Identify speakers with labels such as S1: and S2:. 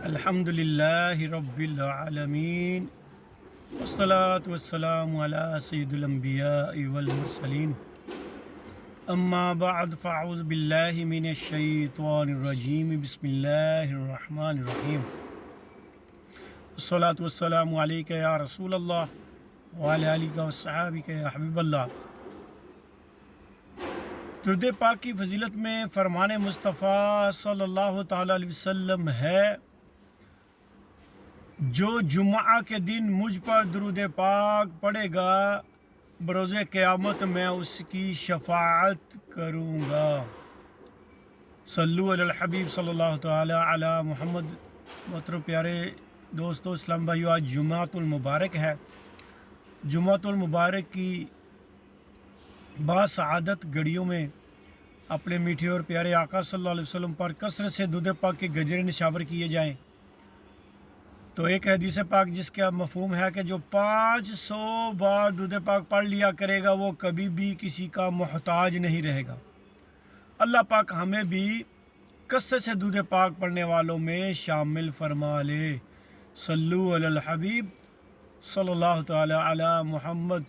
S1: الحمدللہ رب العالمین والصلاة والسلام علی سید الانبیاء والمرسلین اما بعد فاعوذ باللہ من الشیطان الرجیم بسم اللہ الرحمن الرحیم الصلاة والسلام علیکہ یا رسول اللہ وعلی آلہ وصحابہ یا حبیب اللہ۔ درود پاک کی فضیلت میں فرمان مصطفیٰ صلی اللہ تعالیٰ علیہ وسلم ہے، جو جمعہ کے دن مجھ پر درود پاک پڑھے گا بروز قیامت میں اس کی شفاعت کروں گا۔ صلو علی الحبیب صلی اللہ تعالیٰ علی محمد۔ محترم پیارے دوستو، اسلام بھائیو، آج جمعۃ المبارک ہے۔ جمعۃ المبارک کی باسعادت گھڑیوں میں اپنے میٹھے اور پیارے آقا صلی اللہ علیہ وسلم پر کثرت سے درود پاک کے گجرے نشاور کیے جائیں۔ تو ایک حدیث پاک جس کا مفہوم ہے کہ جو 500 بار درود پاک پڑھ لیا کرے گا وہ کبھی بھی کسی کا محتاج نہیں رہے گا۔ اللہ پاک ہمیں بھی کثرت سے درود پاک پڑھنے والوں میں شامل فرما لے۔ صلو علی الحبیب صلی اللہ تعالی علی محمد۔